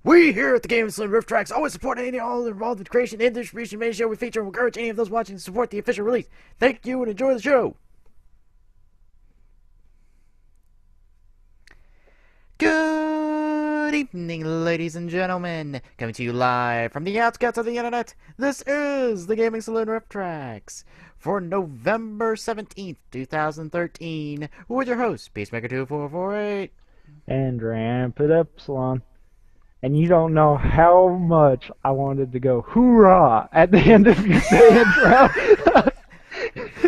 We here at the Game Saloon Rift Tracks always support any and all involved in creation and distribution of any show we feature and encourage any of those watching to support the official release. Thank you and enjoy the show. Good evening, ladies and gentlemen. Coming to you live from the outskirts of the internet, this is the Gaming Saloon Rift Tracks for November 17th, 2013, with your host, Peacemaker2448. And ramp it up, Salon. And you don't know how much I wanted to go hoorah at the end of your intro.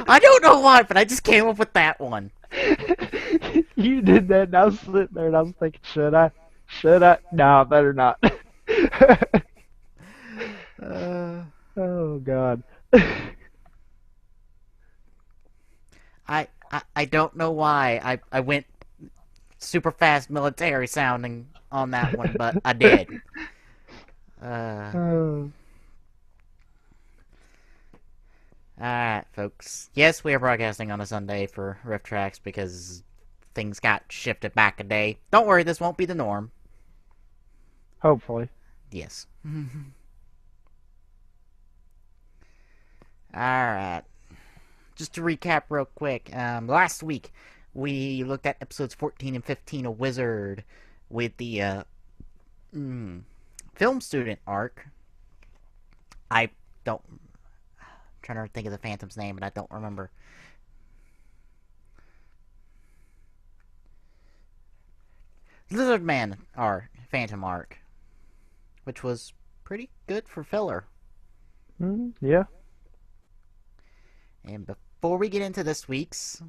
I don't know why, but I just came up with that one. You did that, and I was sitting there and I was thinking, should I? Should I? No, better not. Oh, God. I don't know why I went super fast military sounding on that one, but I did. Alright, folks. Yes, we are broadcasting on a Sunday for Rift Tracks because things got shifted back a day. Don't worry, this won't be the norm. Hopefully. Yes. Alright. Just to recap real quick, last week we looked at episodes 14 and 15 of Wizard with the film student arc. I'm trying to think of the Phantom's name, but I don't remember. Lizard Man Phantom arc, which was pretty good for filler. Yeah. And before we get into this week's,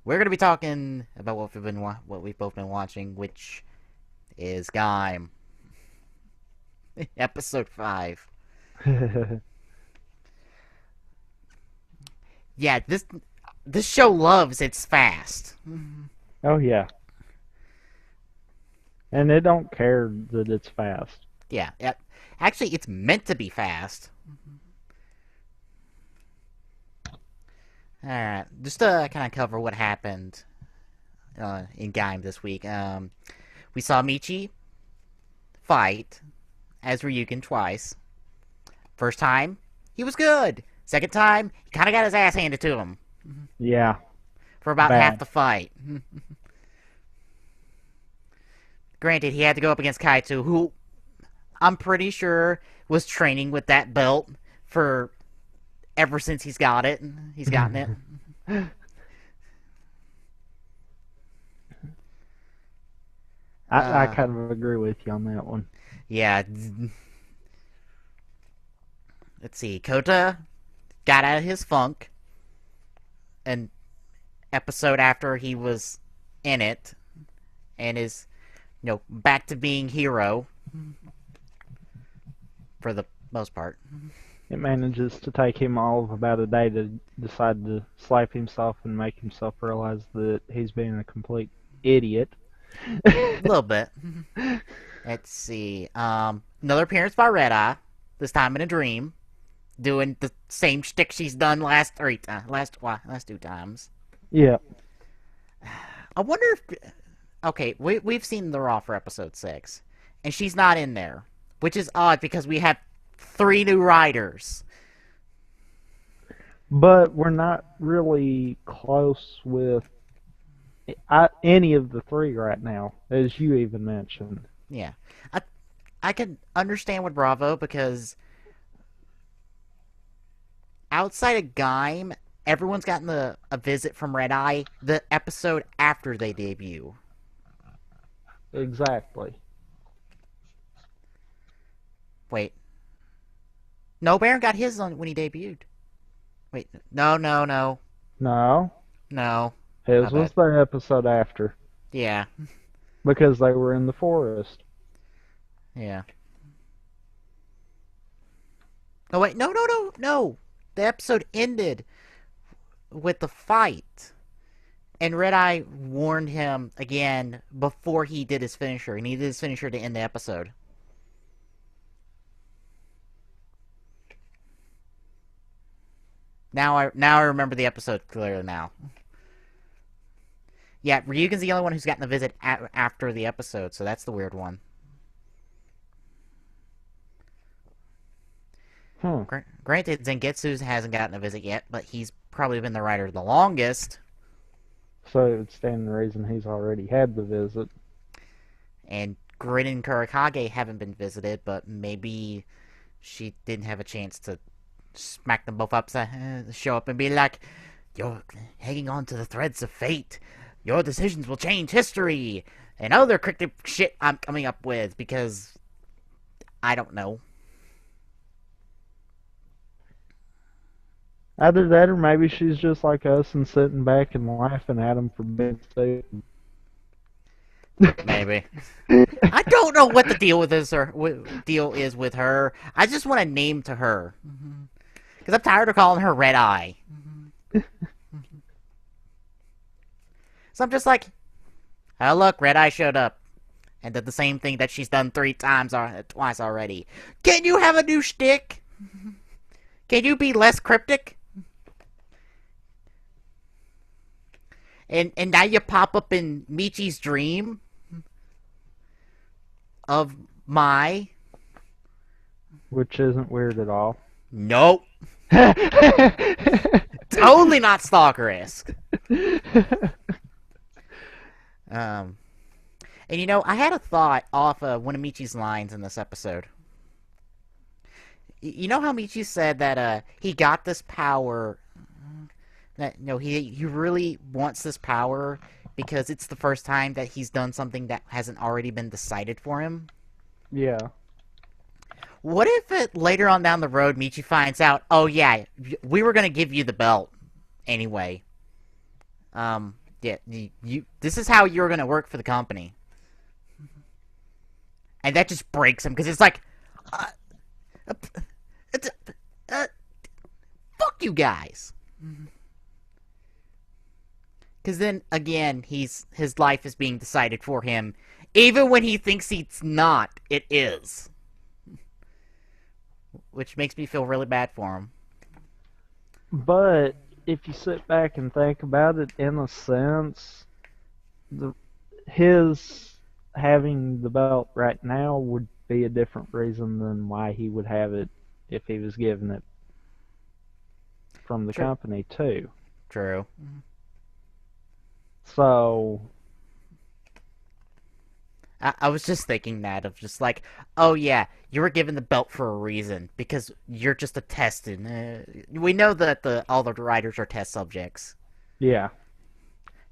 we're going to be talking about what we've both been watching, which is Kamen, episode 5. Yeah, this show loves its fast. Oh, yeah. And they don't care that it's fast. Yeah, actually, it's meant to be fast. Alright, just to kind of cover what happened in Gaim this week. We saw Michi fight as Ryukin twice. First time, he was good. Second time, he kind of got his ass handed to him. Yeah. For about Bad. half the fight. Granted, he had to go up against Kaito, who I'm pretty sure was training with that belt for ever since he's got it. He's gotten it. I kind of agree with you on that one. Yeah. Let's see. Kota got out of his funk an episode after he was in it and is, back to being hero for the most part. It manages to take him all of about a day to decide to slap himself and make himself realize that he's being a complete idiot. A little bit. Let's see. Another appearance by Red Eye, this time in a dream, doing the same shtick she's done last two times. Yeah. I wonder if... Okay, we've seen the Raw for episode 6, and she's not in there, which is odd because we have 3 new writers. But we're not really close with any of the 3 right now, as you even mentioned. Yeah. I can understand with Bravo because outside of Gaim, everyone's gotten a visit from Red Eye the episode after they debut. Exactly. Wait. No, Baron got his on when he debuted. Wait, no. No. No. His was the episode after. Yeah. Because they were in the forest. Yeah. Oh, wait, no. The episode ended with the fight. And Red Eye warned him again before he did his finisher. He needed his finisher to end the episode. Now I remember the episode clearly now. Yeah, Ryugen's the only one who's gotten the visit after the episode, so that's the weird one. Hmm. Granted, Zangetsu hasn't gotten a visit yet, but he's probably been the writer the longest, So it would stand to reason he's already had the visit. and Grin and Kurakage haven't been visited, but maybe she didn't have a chance to smack them both up, show up and be like, "You're hanging on to the threads of fate. Your decisions will change history," and other cryptic shit I'm coming up with because I don't know. Either that or maybe she's just like us and sitting back and laughing at him for being stupid. Maybe. I don't know what the deal with this or what deal is with her. I just want a name to her because I'm tired of calling her Red Eye. So I'm just like, oh look, Red Eye showed up and did the same thing that she's done twice already. Can you have a new shtick? Can you be less cryptic? And now you pop up in Michi's dream of Mai. Which isn't weird at all. Nope. Totally not stalker-esque. Um, and you know, I had a thought off of one of Michi's lines in this episode. You know how Michi said that he got this power. That no, he really wants this power because it's the first time that he's done something that hasn't already been decided for him. Yeah. What if later on down the road Michi finds out, oh yeah, we were gonna give you the belt anyway. Yeah, this is how you're gonna work for the company, and that just breaks him because it's like, uh, uh, uh, fuck you guys. Because then again, his life is being decided for him, even when he thinks it's not. It is, which makes me feel really bad for him. But if you sit back and think about it, in a sense, his having the belt right now would be a different reason than why he would have it if he was given it from the True. company too. True. So I was just thinking that of just like, oh yeah, you were given the belt for a reason because you're just a test, and we know that all the writers are test subjects. yeah,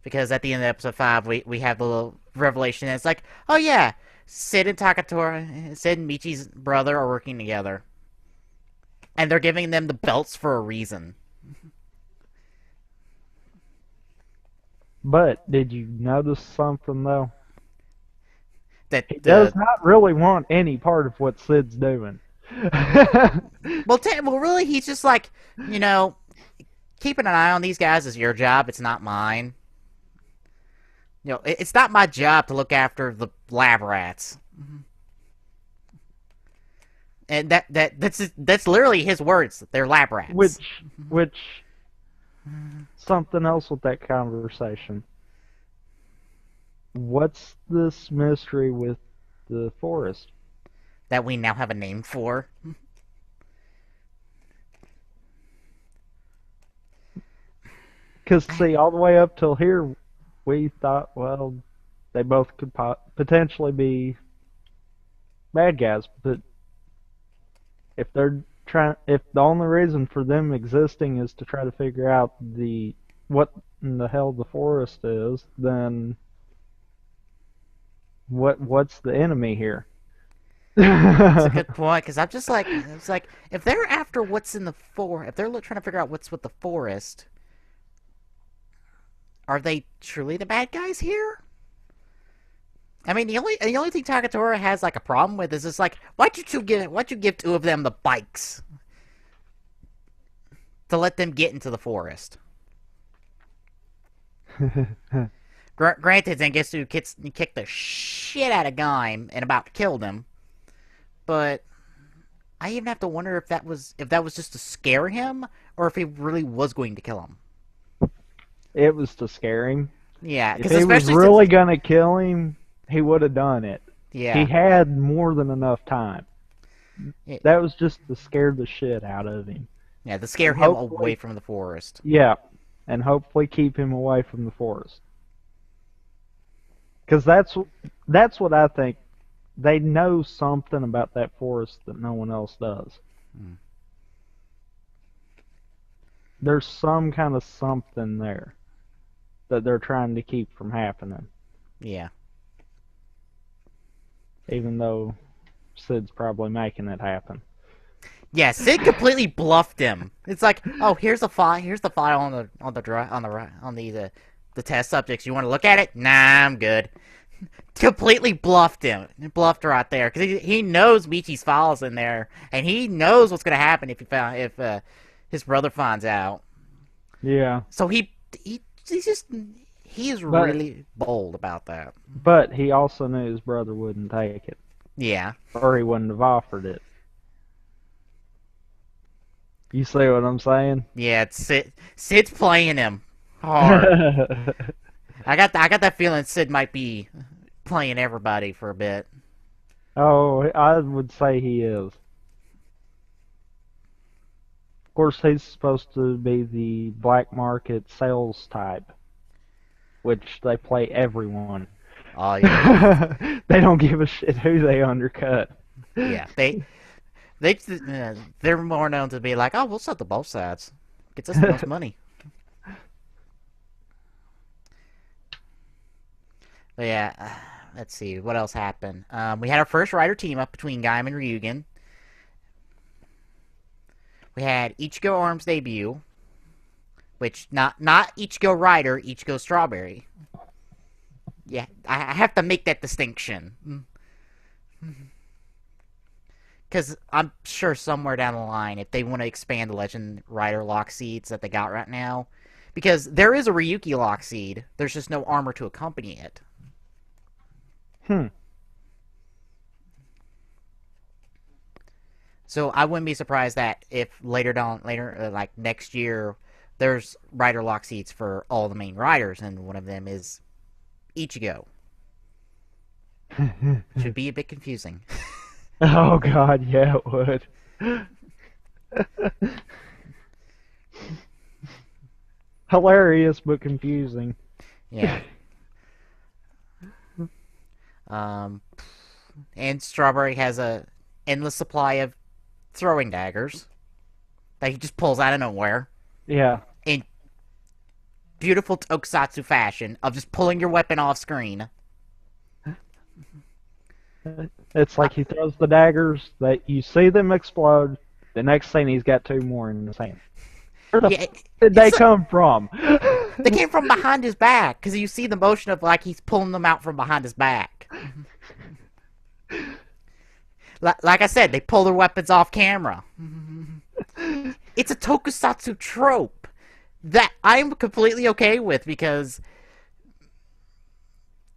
Because at the end of episode 5, we have the little revelation. And it's like, oh yeah, Sid and Sid and Michi's brother are working together, and they're giving them the belts for a reason. but did you notice something though? That He does not really want any part of what Sid's doing. well, really, he's just like, you know, keeping an eye on these guys is your job. It's not mine. You know, it's not my job to look after the lab rats. And that's literally his words. They're lab rats. Which something else with that conversation. What's this mystery with the forest? That we now have a name for. Because, see, all the way up till here, we thought, well, they both could potentially be bad guys. But if if the only reason for them existing is to try to figure out what in the hell the forest is, then what's the enemy here? That's a good point, because I'm just like, it's like, if they're after what's in the forest, if they're trying to figure out what's with the forest, are they truly the bad guys here? I mean, the only thing Takatora has like a problem with is just like, why'd you give two of them the bikes to let them get into the forest? Granted, Zangetsu kicked the shit out of Gaim and about killed him, but I even have to wonder if that was just to scare him or if he really was going to kill him. It was to scare him. Yeah, if he was really gonna kill him, he would have done it. Yeah, he had more than enough time. It, That was just to scare the shit out of him. yeah, to And scare him away hopefully, from the forest. yeah, and hopefully keep him away from the forest. Because that's what I think. They know something about that forest that no one else does. Mm, There's some kind of something there that they're trying to keep from happening, yeah. even though Sid's probably making it happen. Yeah, Sid completely bluffed him. It's like, oh, here's the file. Here's the file on the test subjects. You want to look at it? Nah, I'm good. Completely bluffed him. Bluffed right there because he knows Michi's file's in there, and he knows what's gonna happen if his brother finds out. Yeah, So he's just he is but really bold about that. but he also knew his brother wouldn't take it, Yeah, or he wouldn't have offered it. You see what I'm saying? yeah. Sid's playing him hard. I got that feeling Sid might be playing everybody for a bit. Oh, I would say he is. Of course, he's supposed to be the black market sales type, which they play everyone. Oh yeah, They don't give a shit who they undercut. yeah. They're more known to be like, oh, we'll sell to both sides. Gets us the most money. But yeah, let's see what else happened. We had our first rider team up between Gaim and Ryugen. We had Ichigo Arms debut, which not Ichigo Rider, Ichigo Strawberry. Yeah, I have to make that distinction. Because I'm sure somewhere down the line, if they want to expand the Legend Rider lock seeds that they got right now, because there is a Ryuki lock seed, there's just no armor to accompany it. Hmm. So I wouldn't be surprised that if like next year, there's rider lock seats for all the main riders, and one of them is Ichigo. Should be a bit confusing. Oh God, yeah, it would. Hilarious but confusing. Yeah. Um, and Strawberry has a endless supply of throwing daggers that he just pulls out of nowhere Yeah. in beautiful tokusatsu fashion of just pulling your weapon off screen. It's Uh, like he throws the daggers, that you see them explode. The next thing he's got two more in his hand. Where the yeah, did they it's come from? they came from behind his back because you see the motion of like he's pulling them out from behind his back. Like I said, they pull their weapons off camera. It's a tokusatsu trope that I'm completely okay with because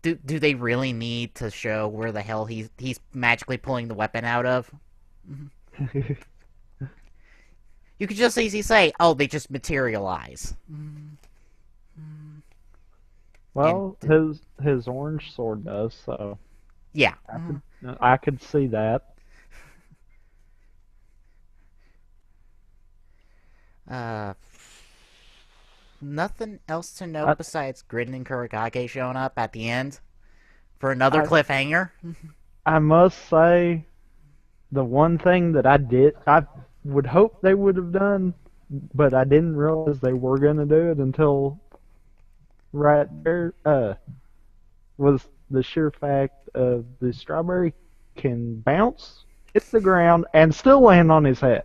do they really need to show where the hell he's magically pulling the weapon out of? You could just easily say, "Oh, they just materialize." And Well, his orange sword does, so yeah, I could see that. uh, nothing else to note I besides Gridden and Kuragage showing up at the end for another I cliffhanger. I must say the one thing that I would hope they would have done, but I didn't realize they were gonna do it until right there. Was the sheer fact of the strawberry can bounce, hit the ground, and still land on his head.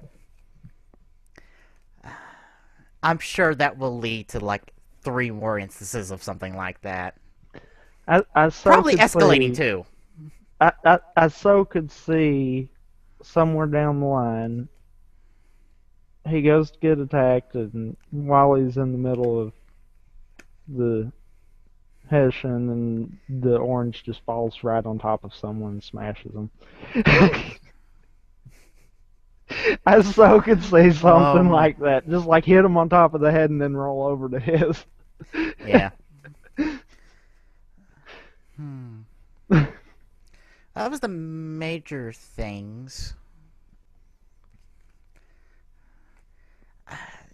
I'm sure that will lead to like 3 more instances of something like that. I so Probably could escalating see. too. I so could see somewhere down the line he goes to get attacked, and while he's in the middle of the Hessian, and the orange just falls right on top of someone and smashes them. I so could see something Um, like that, just like hit him on top of the head and then roll over to his. yeah. Hmm. That was the major things.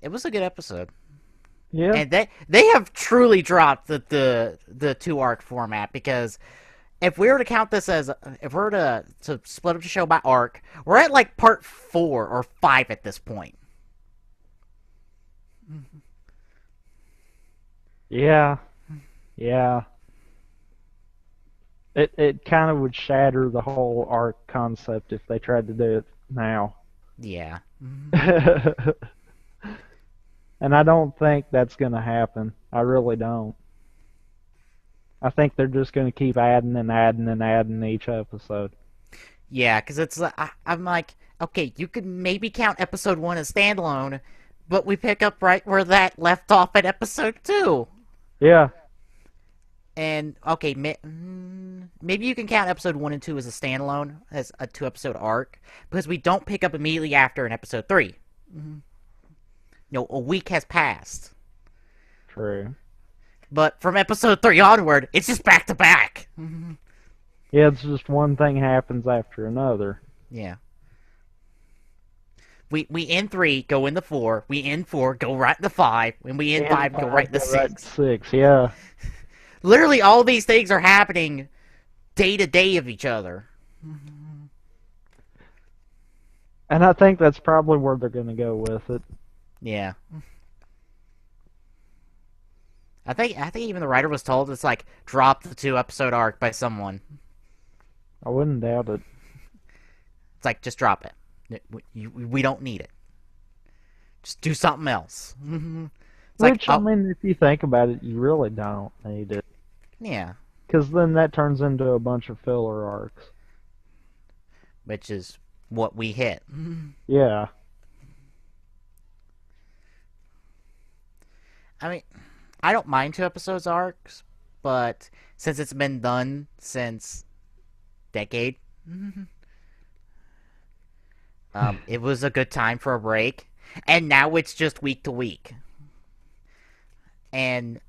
It was a good episode. Yeah. And they have truly dropped the two arc format, because if we were to count this as, if we were to split up the show by arc, we're at like part 4 or 5 at this point. Yeah. Yeah. It kind of would shatter the whole arc concept if they tried to do it now. Yeah. And I don't think that's going to happen. I really don't. I think they're just going to keep adding and adding and adding each episode. Yeah, because I'm like, okay, you could maybe count episode 1 as standalone, but we pick up right where that left off at episode 2. Yeah. And, okay, maybe you can count episode 1 and 2 as a standalone, as a 2-episode arc, because we don't pick up immediately after in episode 3. A week has passed. True. But from episode 3 onward, it's just back to back. Yeah, it's just one thing happens after another. Yeah. We end 3, go into 4. We end 4, go right into 5. When we end 5, go right into 6. 6, yeah. Literally, all these things are happening day to day of each other. And I think that's probably where they're going to go with it. Yeah. I think even the writer was told it's like, drop the 2-episode arc by someone. I wouldn't doubt it. It's like, just drop it. We don't need it. Just do something else. It's Which, like, I mean, if you think about it, you really don't need it. yeah. Because then that turns into a bunch of filler arcs. Which is what we hit. Yeah. I mean, I don't mind 2 episodes arcs, but since it's been done since decade, it was a good time for a break, and now it's just week to week. And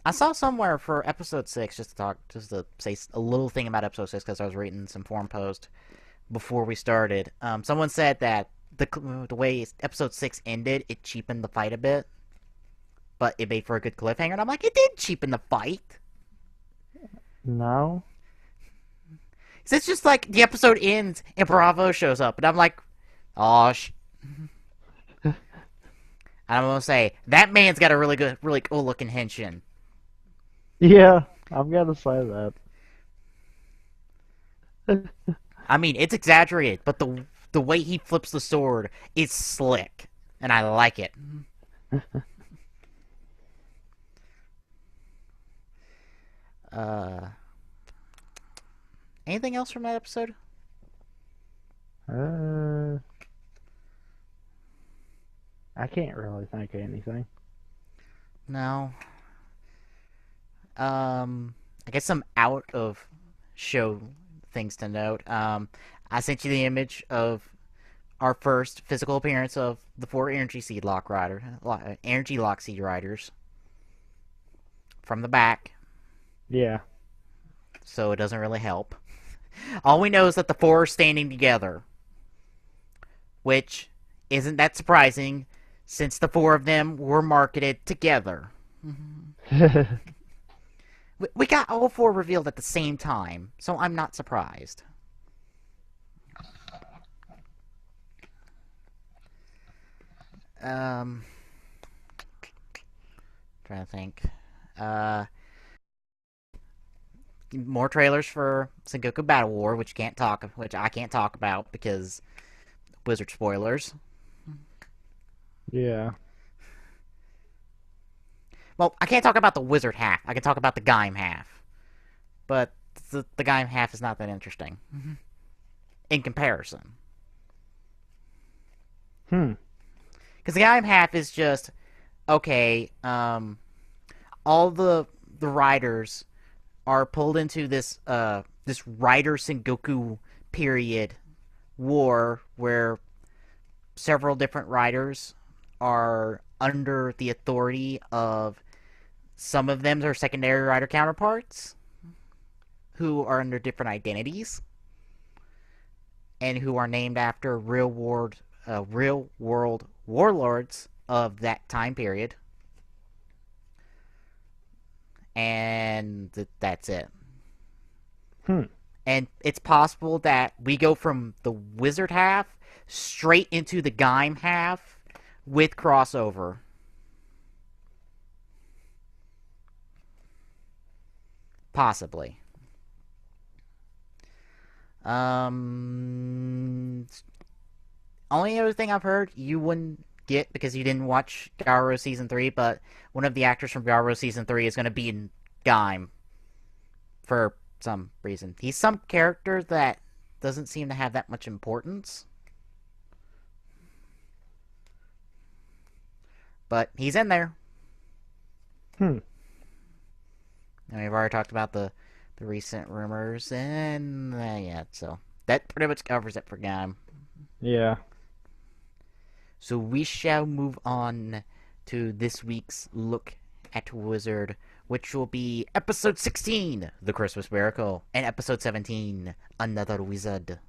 I saw somewhere for episode 6, just to say a little thing about episode 6, because I was reading some forum post before we started. Someone said that the way episode 6 ended, it cheapened the fight a bit, but it made for a good cliffhanger. And I'm like, it did cheapen the fight. No. It's just like the episode ends and Bravo shows up, and I'm like, oh, and I'm gonna say that man's got a really cool looking henshin. Yeah, I've got to say that. I mean, it's exaggerated, but the way he flips the sword is slick, and I like it. Anything else from that episode? I can't really think of anything. No. I guess some out of show things to note. I sent you the image of our first physical appearance of the 4 energy lock seed riders from the back. Yeah. So it doesn't really help. All we know is that the 4 are standing together, which isn't that surprising since the 4 of them were marketed together. We got all 4 revealed at the same time, so I'm not surprised. Trying to think. More trailers for Sengoku Battle War, which I can't talk about because Wizard spoilers. Yeah. Well, I can't talk about the Wizard half. I can talk about the Gaim half. But the Gaim half is not that interesting. In comparison. Because the Gaim half is just, okay, all the riders are pulled into this Rider Sengoku period war where several different riders are under the authority of some of them, their secondary rider counterparts, who are under different identities and who are named after real world warlords of that time period, and that's it. Hmm. And it's possible that we go from the wizard half straight into the Gaim half with crossover. Possibly. Um, Only other thing I've heard you wouldn't get because you didn't watch Garo season 3, but one of the actors from Garo season 3 is going to be in Gaim for some reason. He's some character that doesn't seem to have that much importance, but he's in there. Hmm. And we've already talked about the recent rumors, and yeah, so that pretty much covers it for Gaim. Yeah. So we shall move on to this week's look at Wizard, which will be episode 16, The Christmas Miracle, and episode 17, Another Wizard.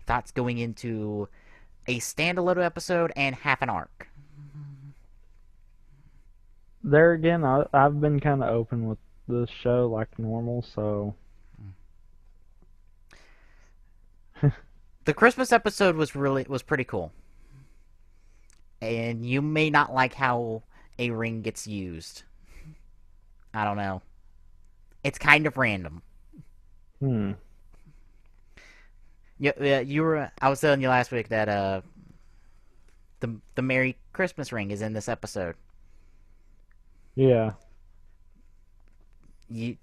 Thoughts going into a standalone episode and half an arc. There again, I've been kind of open with the show like normal, so The Christmas episode was pretty cool. And you may not like how a ring gets used. I don't know. It's kind of random. hmm. You were. I was telling you last week that the Merry Christmas ring is in this episode. Yeah. You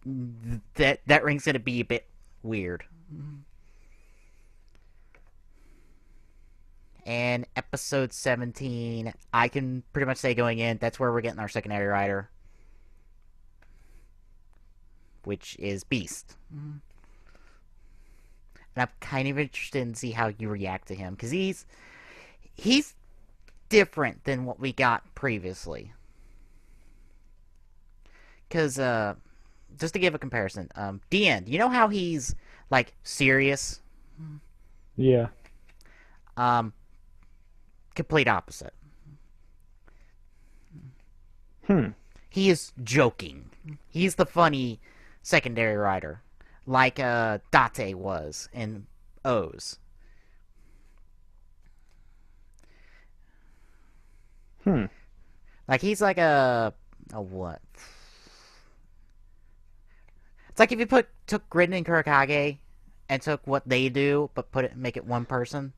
that ring's gonna be a bit weird. And episode 17, I can pretty much say going in, that's where we're getting our secondary rider, which is Beast. And I'm kind of interested in see how you react to him because he's different than what we got previously. Because just to give a comparison, Dean, you know how he's like serious? Yeah. Um, Complete opposite. Hmm. He is joking. He's the funny secondary rider, like Date was in O's. Hmm. Like he's like a what? It's like if you took Gridden and Kurakage and took what they do, but make it one person.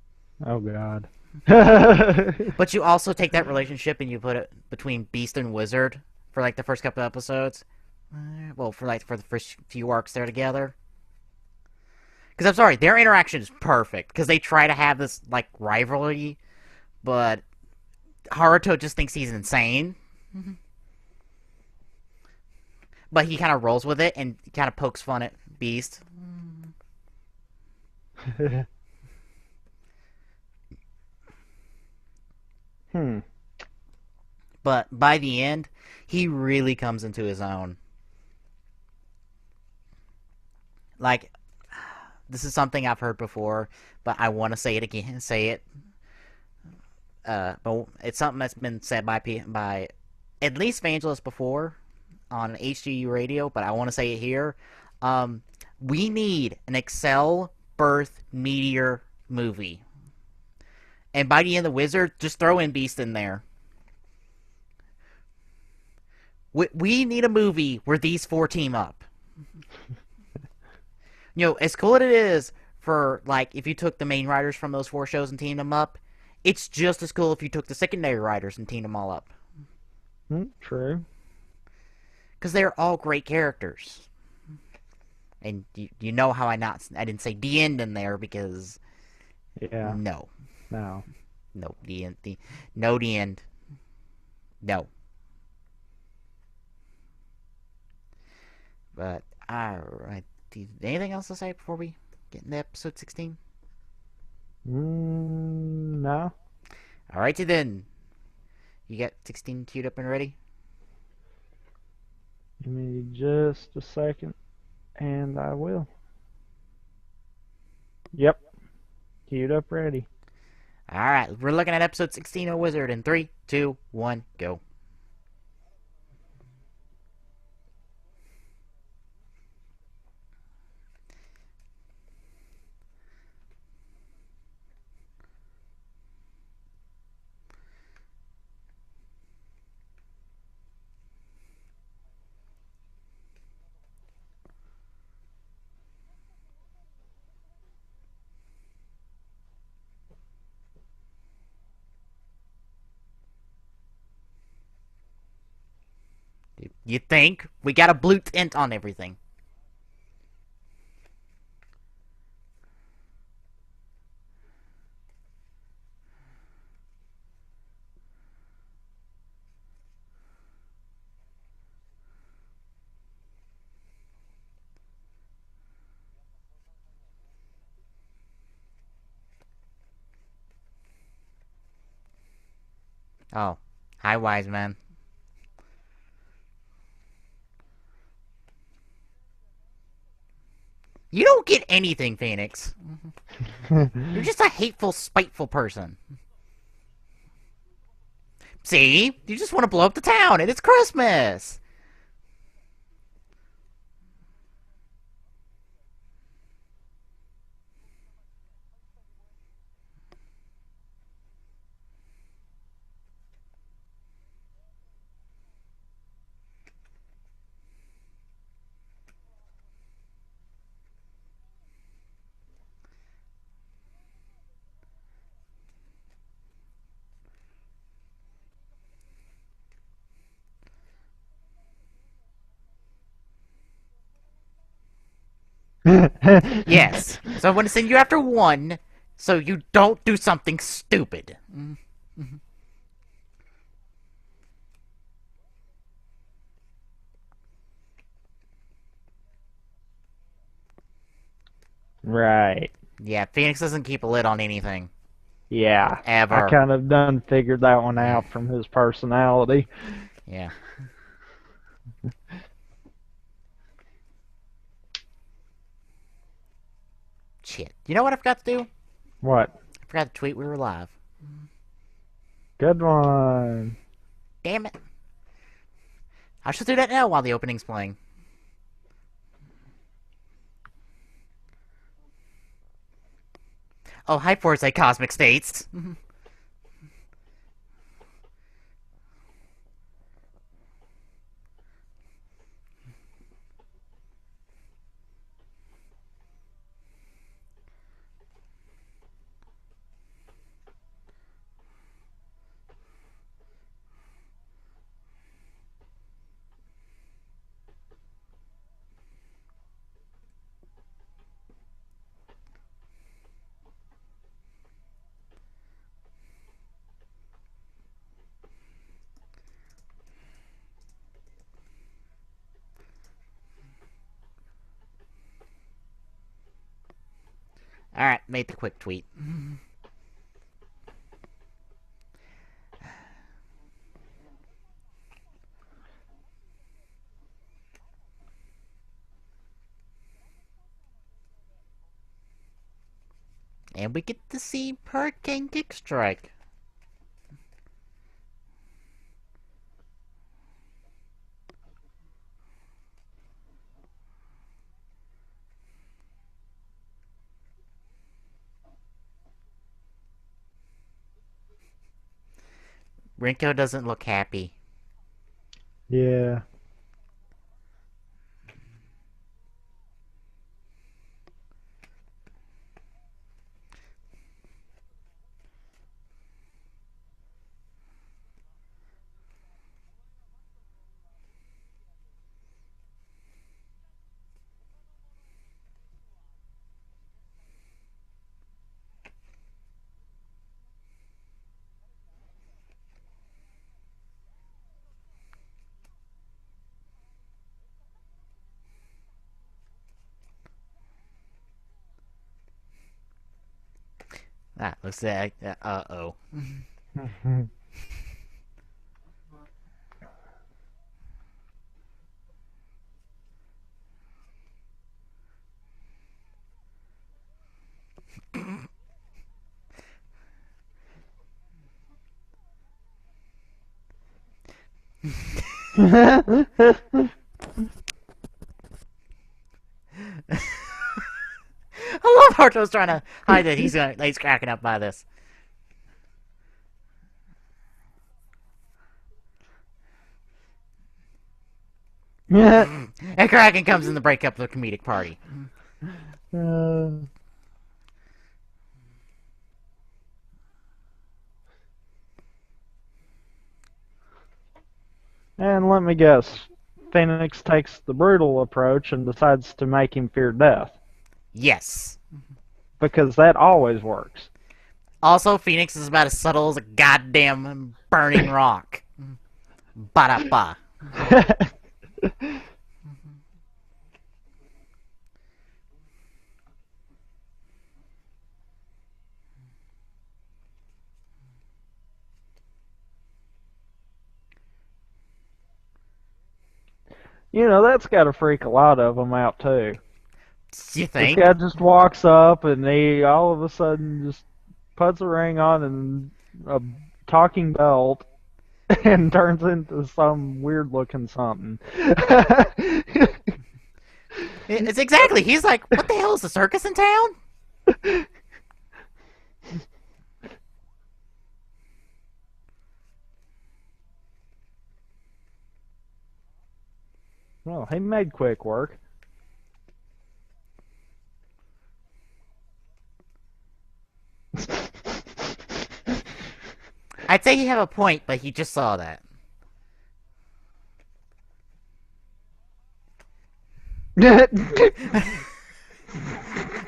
Oh God. But you also take that relationship and you put it between Beast and Wizard for like the first couple of episodes. Well, for the first few arcs they're together. Because I'm sorry, their interaction is perfect because they try to have this like rivalry, but Haruto just thinks he's insane. But he kind of rolls with it and kind of pokes fun at Beast. Hmm. But by the end, he really comes into his own. Like, this is something I've heard before, but I want to say it again. Say it. But it's something that's been said by at least Vangelis before on HGU radio, but I want to say it here. We need an Excel Birth Meteor movie. And by the end of the Wizard, just throw in Beast in there. We need a movie where these four team up. You know, as cool as it is for, like, if you took the main writers from those four shows and teamed them up, it's just as cool if you took the secondary writers and teamed them all up. True. Because they're all great characters. And you know how I didn't say the end in there because Yeah. no. No. No, the end. No, the end. No. But, alright. Anything else to say before we get into episode 16? No. Alrighty then. You got 16 queued up and ready? Give me just a second, and I will. Yep. Queued up ready. Alright, we're looking at episode 16 of Wizard in 3, 2, 1, go. You think? We got a blue tint on everything. Oh, hi, wise man. You don't get anything, Phoenix. You're just a hateful, spiteful person. See? You just want to blow up the town, and it's Christmas! Yes. So I'm going to send you after one, so you don't do something stupid. Right. Yeah, Phoenix doesn't keep a lid on anything. Yeah. I Ever. kind of done figured that one out from his personality. Yeah. Shit. You know what I forgot to do? What? I forgot to tweet we were live. Good one. Damn it. I should do that now while the opening's playing. Oh, hi, Foresight Cosmic States. Alright, made the quick tweet. And we get to see Hurricane Kick Strike. Rinko doesn't look happy. Yeah. Ah, looks like... uh-oh. I love Harto's trying to hide that he's cracking up by this. And Kraken comes in to break up the comedic party. uh, and let me guess, Phoenix takes the brutal approach and decides to make him fear death. Yes. Because that always works. Also, Phoenix is about as subtle as a goddamn burning rock. Ba-da-ba. That's got to freak a lot of them out too. You This think? guy just walks up and he all of a sudden just puts a ring on and a talking belt and turns into some weird looking something. It's exactly. He's like, what the hell is the circus in town? Well, he made quick work. I'd say you have a point, but he just saw that.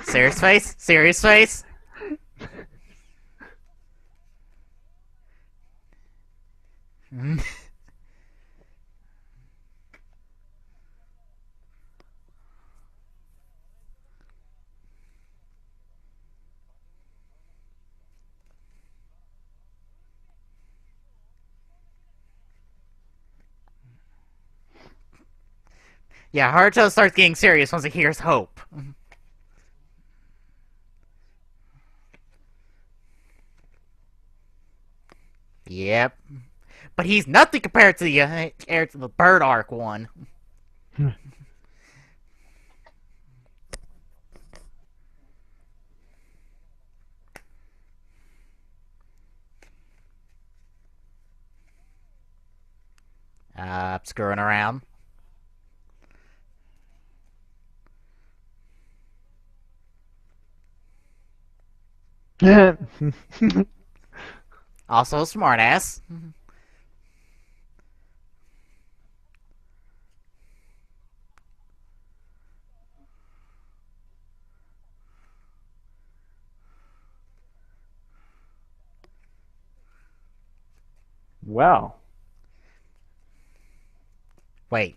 Serious face? Serious face? Yeah, Haruto starts getting serious once he hears hope. Yep. But he's nothing compared to the Bird Arc one. Screwing around. Also a smartass. Wow. Wait,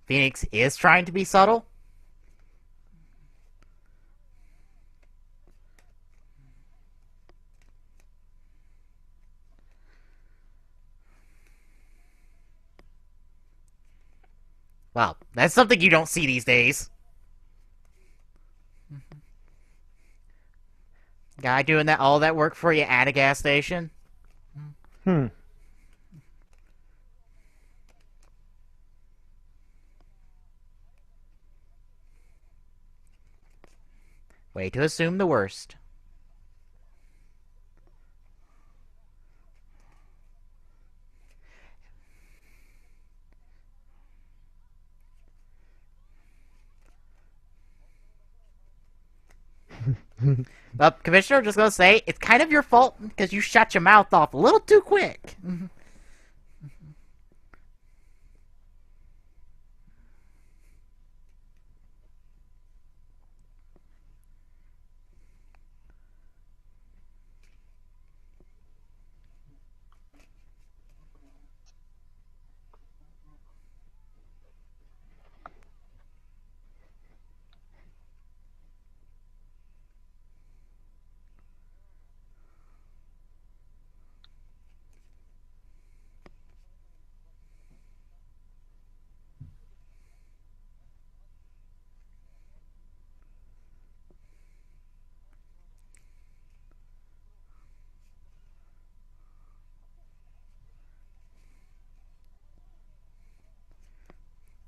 Phoenix is trying to be subtle? Well, that's something you don't see these days. Guy doing all that work for you at a gas station? Hmm. Way to assume the worst. Well, Commissioner, just gonna say, it's kind of your fault because you shut your mouth off a little too quick.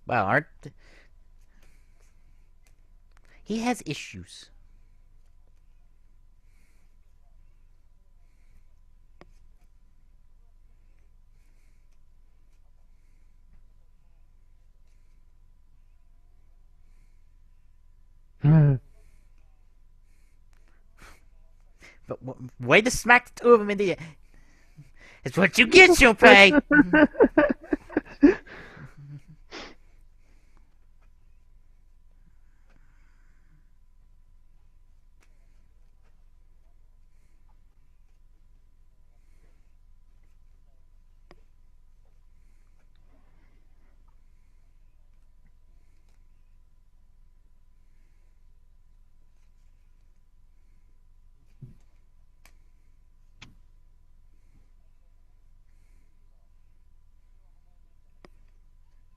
Well, aren't he has issues? But way to smack the two of them in the. It's what you get, Junpei.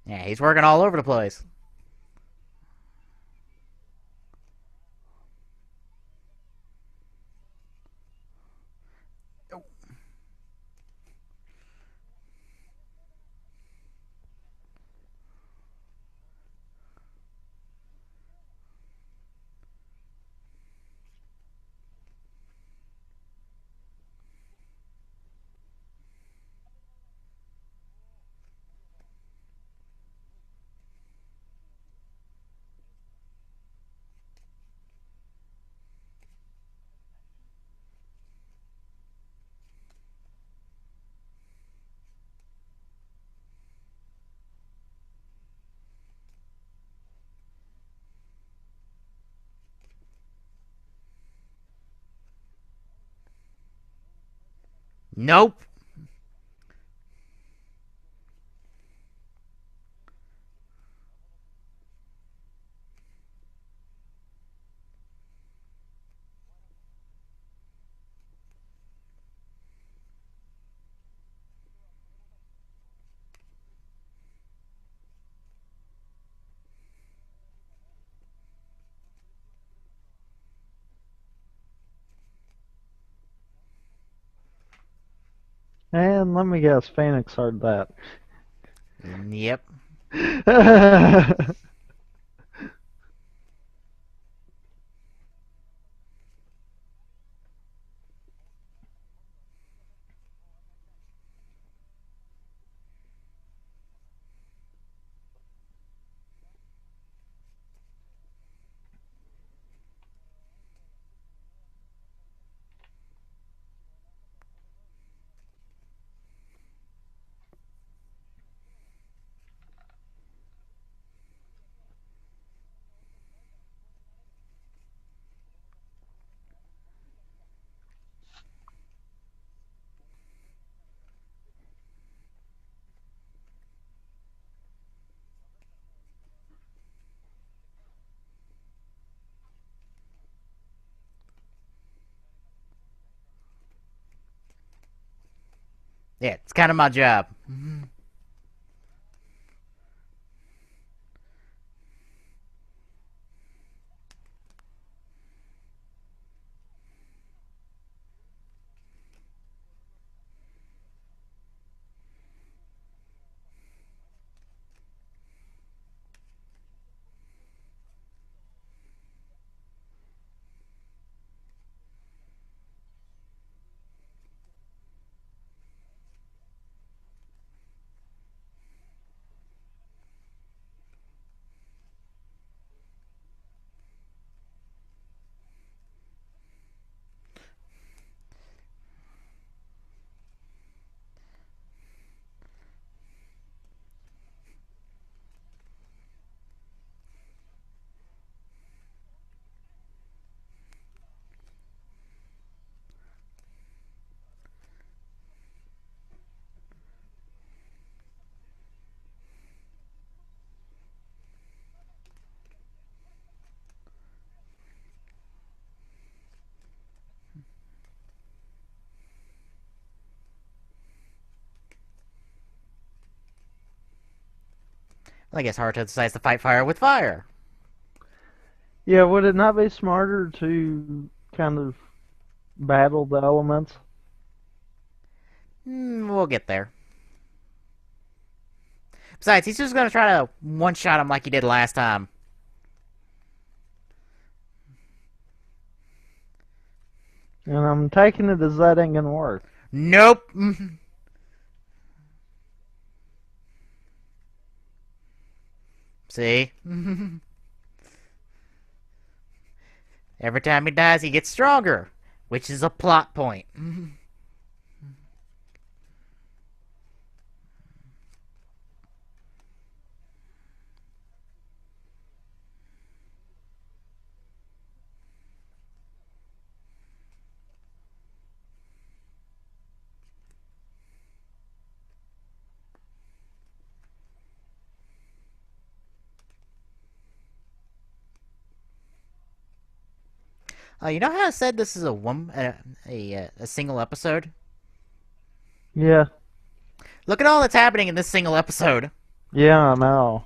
Yeah, he's working all over the place. Nope. And let me guess, Phoenix heard that. Yep. Yeah, it's kind of my job. I guess Haruto decides to fight fire with fire. Yeah, would it not be smarter to kind of battle the elements? We'll get there. Besides, he's just gonna try to one-shot him like he did last time. And I'm taking it as that ain't gonna work. Nope. See? Every time he dies, he gets stronger, which is a plot point. You know how I said this is a single episode? Yeah, Look at all that's happening in this single episode. yeah, I know.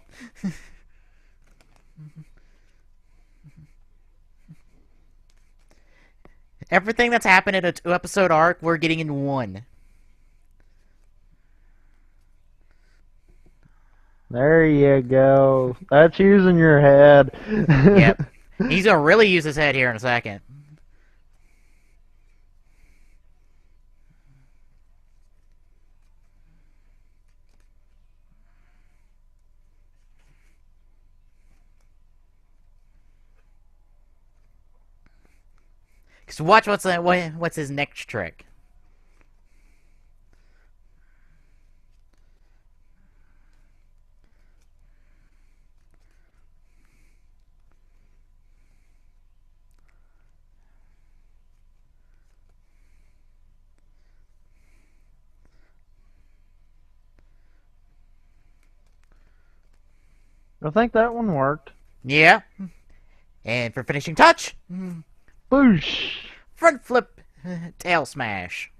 Everything that's happened in a two-episode arc, we're getting in one. There you go. That's using your head. Yep. He's gonna really use his head here in a second. Cause watch what's his next trick. I think that one worked. Yeah. And for finishing touch, Boosh! front flip, tail smash.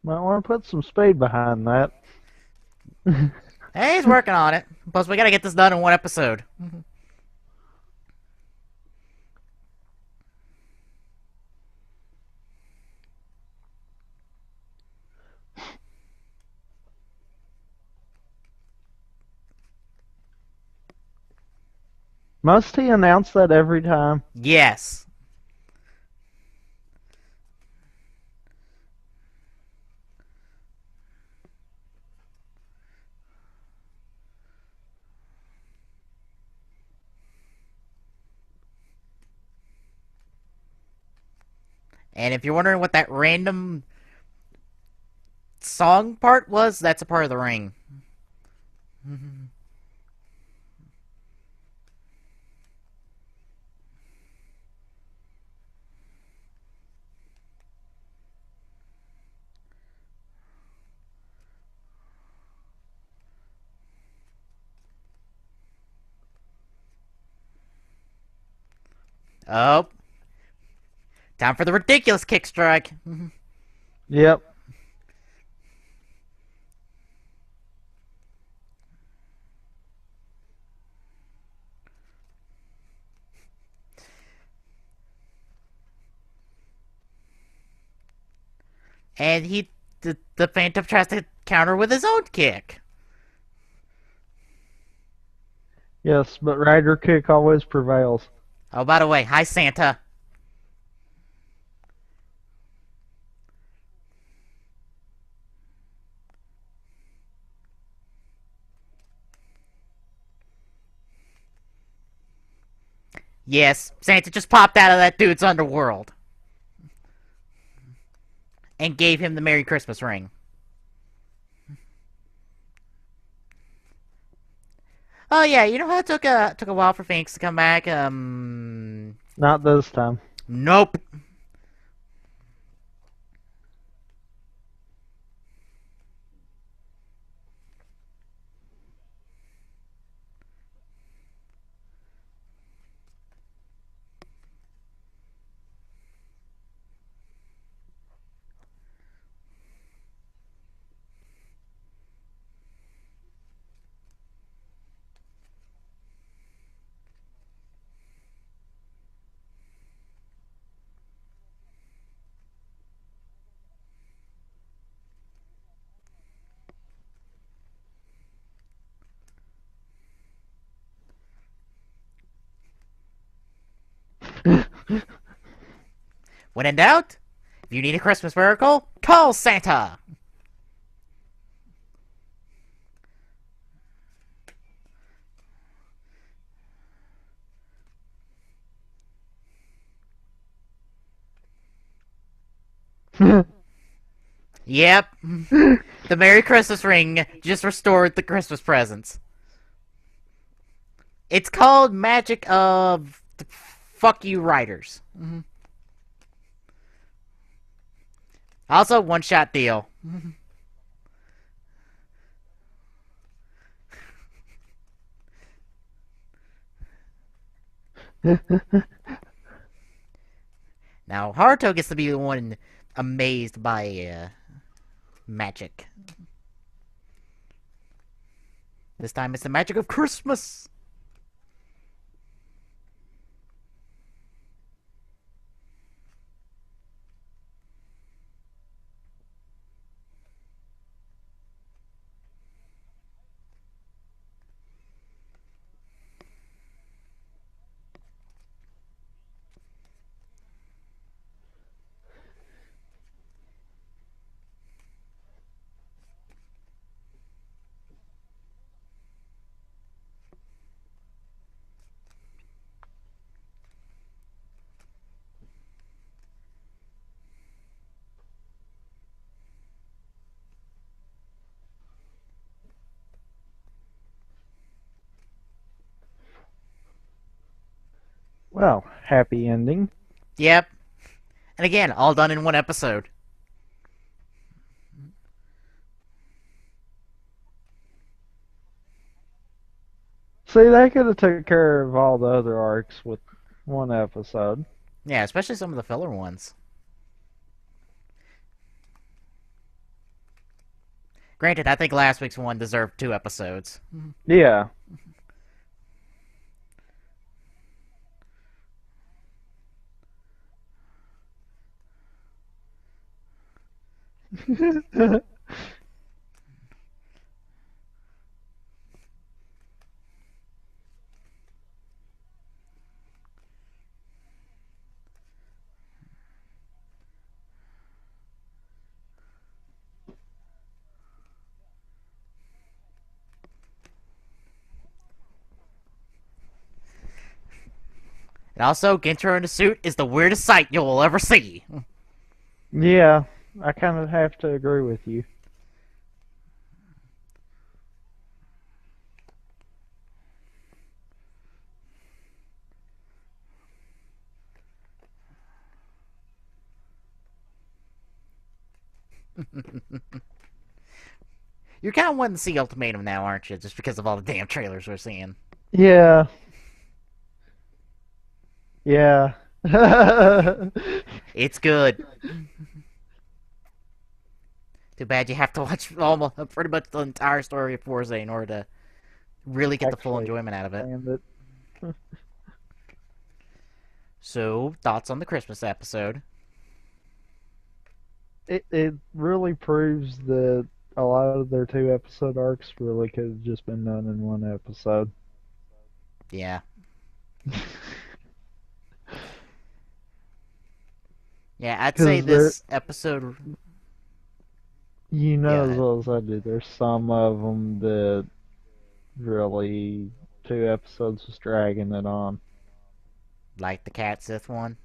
Might want to put some speed behind that. Hey, he's working on it. Plus, we gotta get this done in one episode. Must he announce that every time? Yes. And if you're wondering what that random song part was, that's a part of the ring. Oh. Time for the ridiculous kick strike. Yep. And the Phantom tries to counter with his own kick. Yes, but Rider Kick always prevails. Oh, by the way, hi Santa. Yes, Santa just popped out of that dude's underworld. And gave him the Merry Christmas ring. Oh yeah, you know how it took a while for Phoenix to come back? Not this time. Nope. When in doubt, if you need a Christmas miracle, call Santa. Yep, the Merry Christmas ring just restored the Christmas presents. It's called Magic of Fuck You Writers. Also, one-shot deal. Now, Haruto gets to be the one amazed by magic. This time it's the magic of Christmas. Well, happy ending. Yep. And again, all done in one episode. See, they could have took care of all the other arcs with one episode. Yeah, especially some of the filler ones. Granted, I think last week's one deserved 2 episodes. Yeah. And also, Gintro in a suit is the weirdest sight you'll ever see. Yeah, I kind of have to agree with you. You're kind of wanting to see Ultimatum now, aren't you? Just because of all the damn trailers we're seeing. Yeah. Yeah. It's good. Too bad you have to watch almost pretty much the entire story of Forza in order to really get the full Actually, enjoyment out of it. and So, thoughts on the Christmas episode? it really proves that a lot of their 2 episode arcs really could have just been done in one episode. Yeah. Yeah, I'd say Because there, this episode. you Go know as ahead. well as I do, there's some of them that really 2 episodes was dragging it on. Like the Cat Sith one,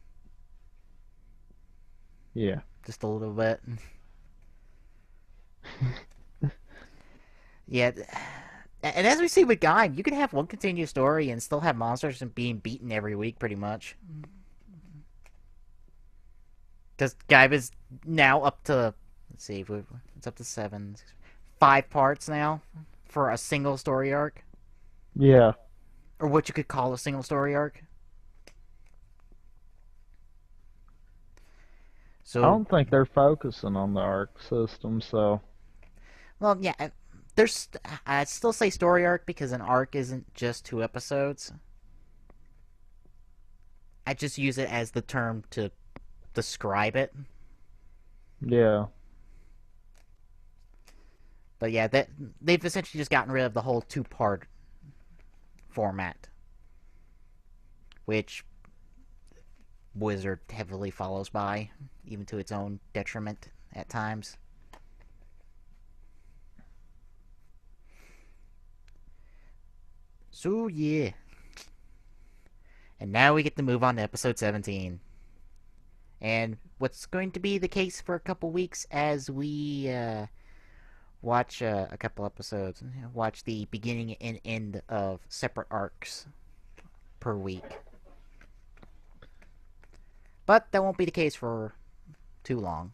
Yeah. just a little bit. Yeah, and as we see with Gaim, you can have one continuous story and still have monsters and being beaten every week, pretty much. Because Gaim is now up to, let's see, it's up to 5 parts now for a single story arc, Yeah. or what you could call a single story arc. I So, don't think they're focusing on the arc system, so well, yeah, there's, I'd still say story arc because an arc isn't just 2 episodes. I just use it as the term to describe it. yeah. But yeah, they've essentially just gotten rid of the whole 2-part format, which Wizard heavily follows by, even to its own detriment at times. So yeah. And now we get to move on to episode 17. And what's going to be the case for a couple weeks as we watch a couple episodes, watch the beginning and end of separate arcs per week. But that won't be the case for too long.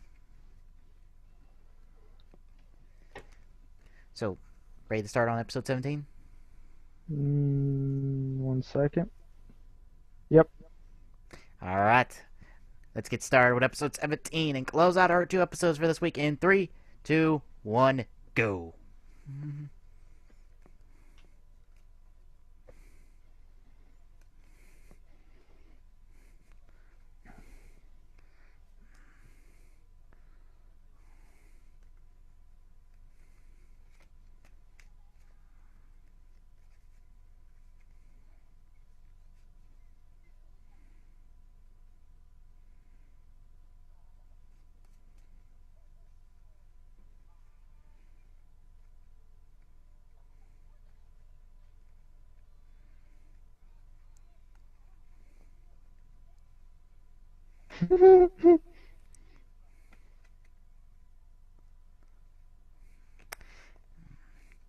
So, ready to start on episode 17? 1 second. Yep. Alright. Let's get started with episode 17 and close out our 2 episodes for this week in 3, 2, 1, go.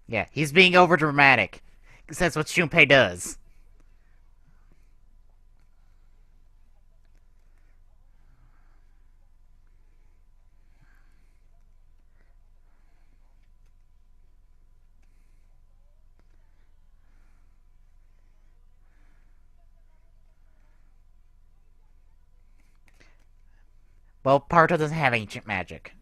Yeah, he's being over dramatic. Because that's what Shunpei does. Well, Parto doesn't have ancient magic.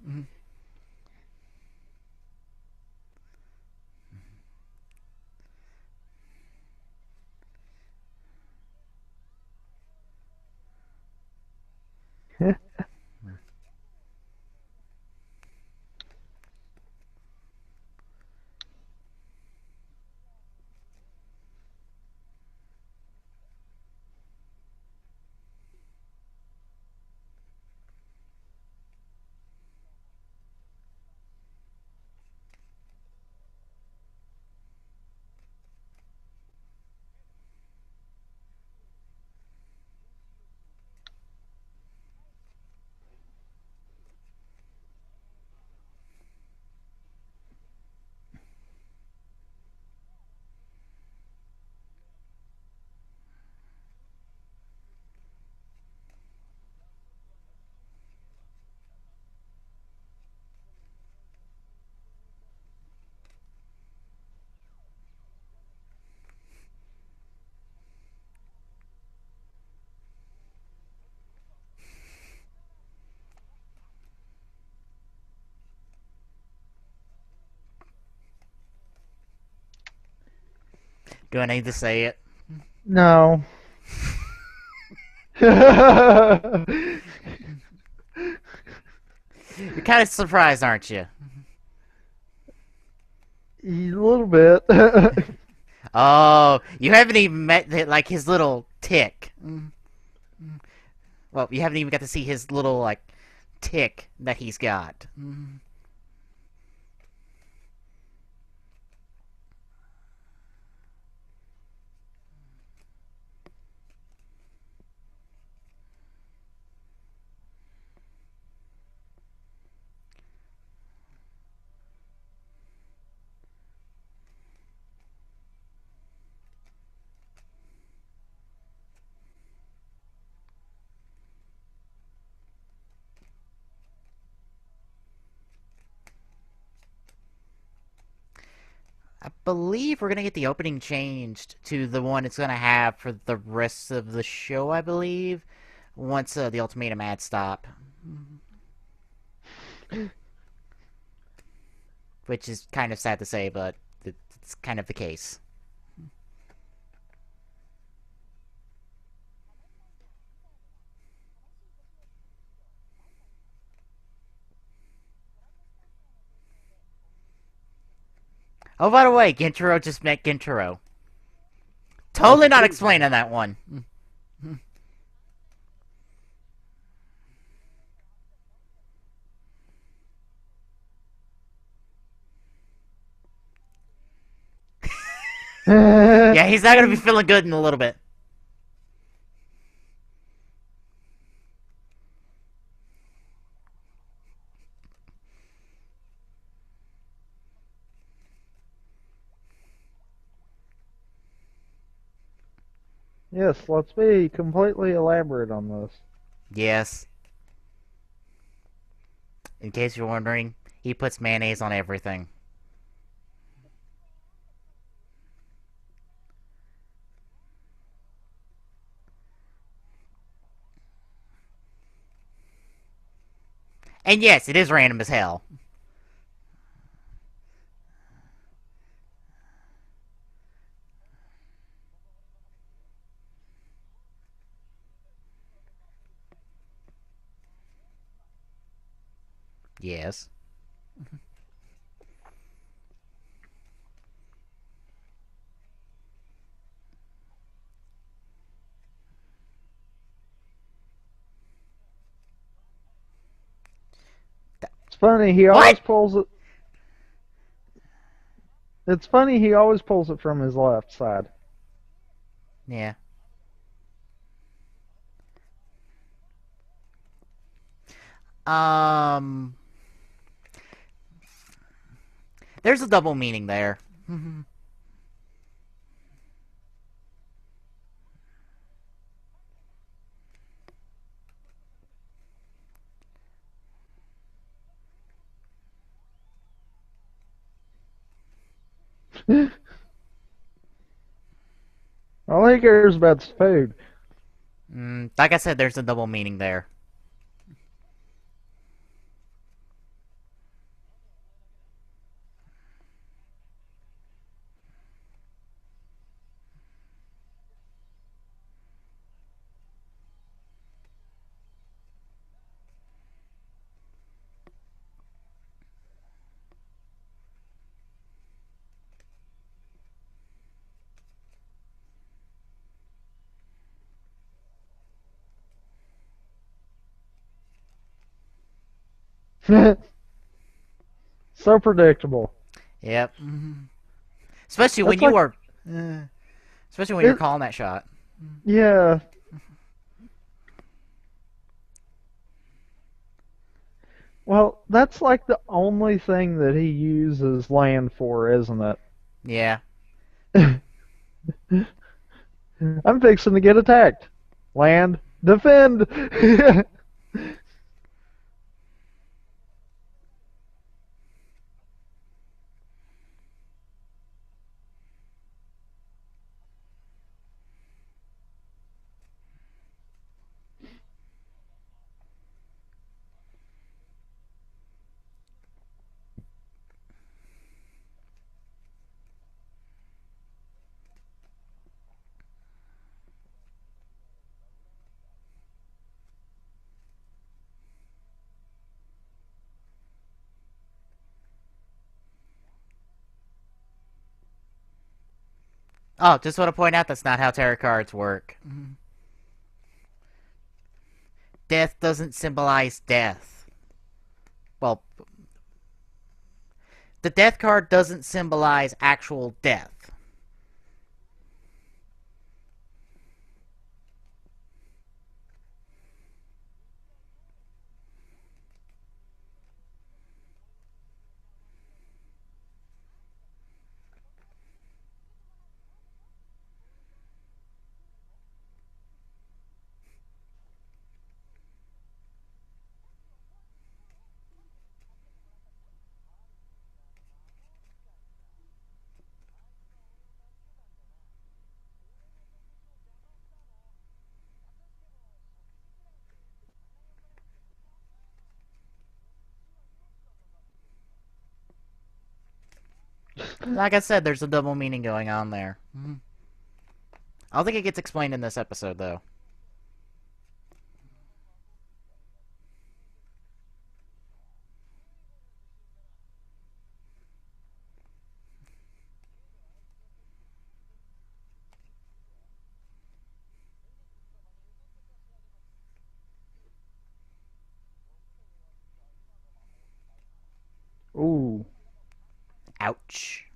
Do I need to say it? No. You're kind of surprised, aren't you? A little bit. Oh, you haven't even met like his little tick. Well, you haven't even got to see his little like tick that he's got. I believe we're gonna get the opening changed to the one it's gonna have for the rest of the show. I believe once the ultimatum ads stop, which is kind of sad to say, but it's kind of the case. Oh, by the way, Gintaro just met Gintaro. Totally not explaining that one. Yeah, he's not gonna be feeling good in a little bit. Yes, let's be completely elaborate on this. Yes. In case you're wondering, he puts mayonnaise on everything. And yes, it is random as hell. Yes. It's funny, he What? always pulls it. It's funny, he always pulls it from his left side. Yeah. Um. There's a double meaning there. All he cares about is food. Like I said, there's a double meaning there. So predictable. Yep. Especially when That's you like are. Uh, especially when you're it. calling that shot. Yeah. Well, that's like the only thing that he uses land for, isn't Yeah. it? I'm fixing to get attacked. Land, defend. Oh, just want to point out that's not how tarot cards work. Death doesn't symbolize death. Well, the death card doesn't symbolize actual death. Like I said, there's a double meaning going on there. I don't think it gets explained in this episode, though. Ooh. Ouch.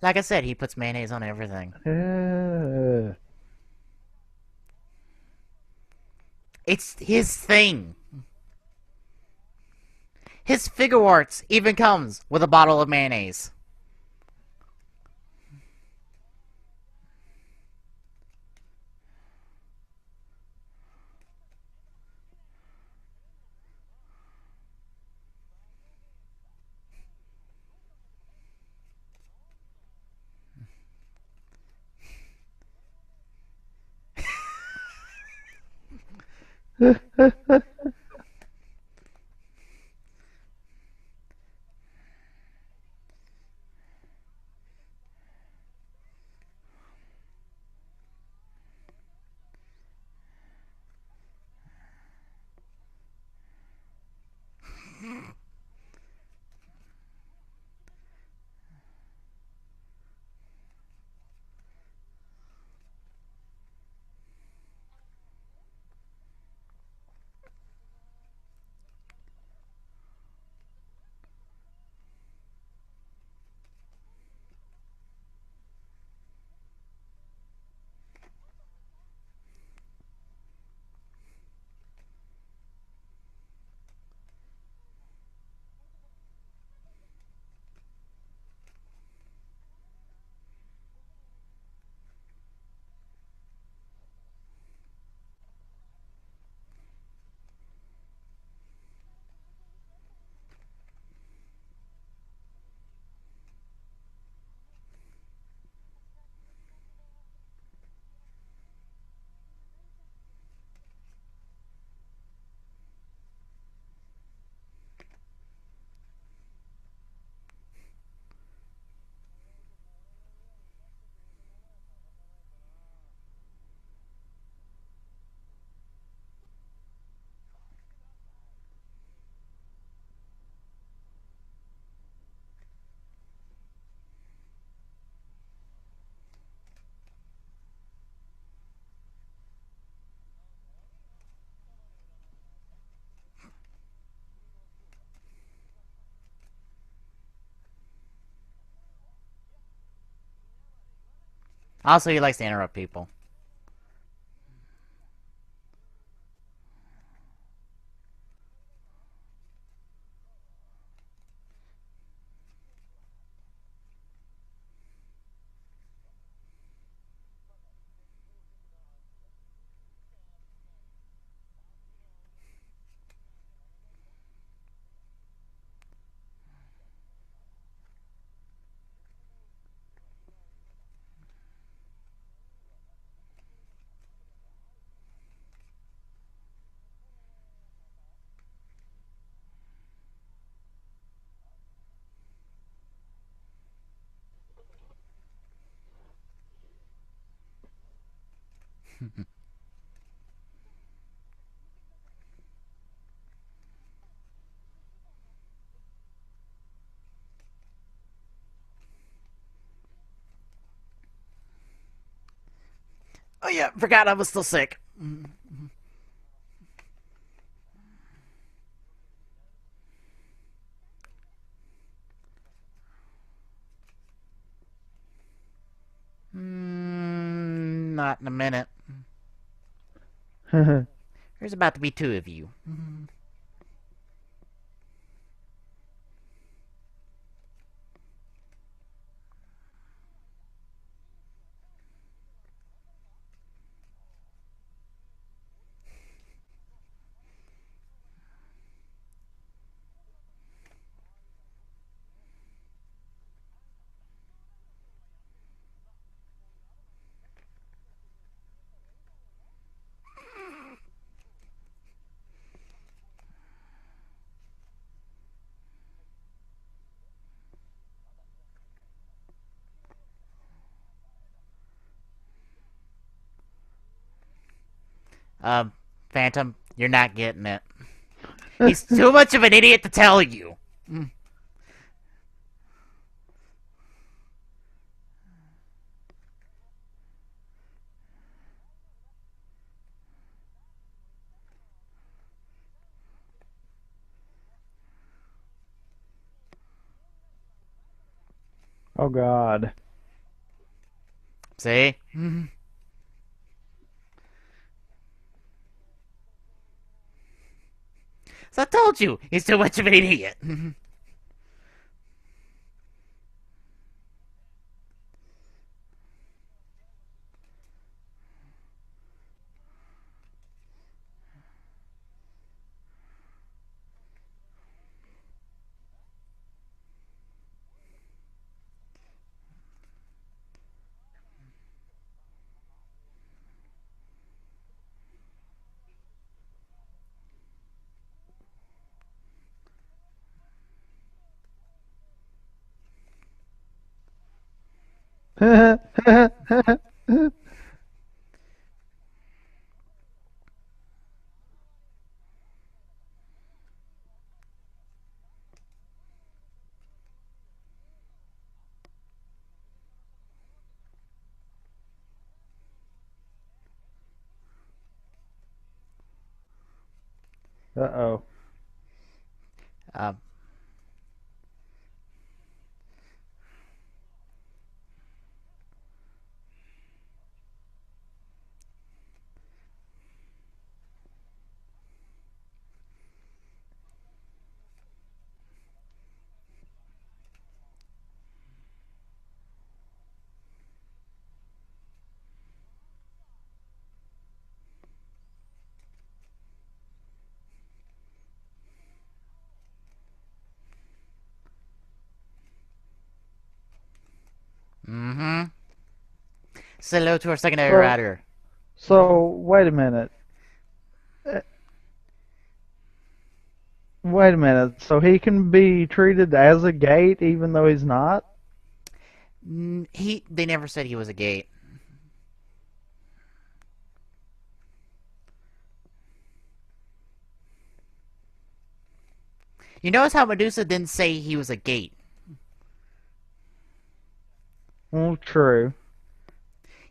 Like I said, he puts mayonnaise on everything. Uh, It's his thing. His figure arts even comes with a bottle of mayonnaise. Also, he likes to interrupt people. Oh yeah, forgot I was still sick. Not in a minute. There's about to be two of you. Um, Phantom, you're not getting it. He's too much of an idiot to tell you. Oh God. See? So I told you, he's too much of an idiot. Uh-oh. um, mm-hmm. Say hello to our secondary So, rider. wait a minute. Uh, Wait a minute. So he can be treated as a gate even though he's not? They never said he was a gate. You notice how Medusa didn't say he was a gate. Well, true.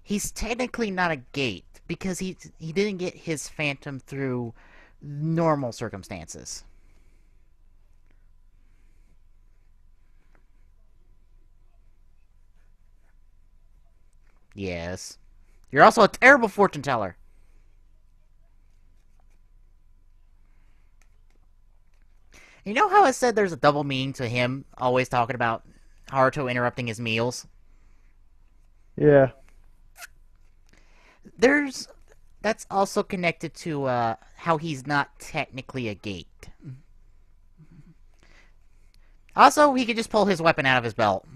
He's technically not a gate because he didn't get his phantom through normal circumstances. Yes. You're also a terrible fortune teller. You know how I said there's a double meaning to him always talking about Haruto interrupting his meals? Yeah. There's That's also connected to how he's not technically a gate. Also, he could just pull his weapon out of his belt.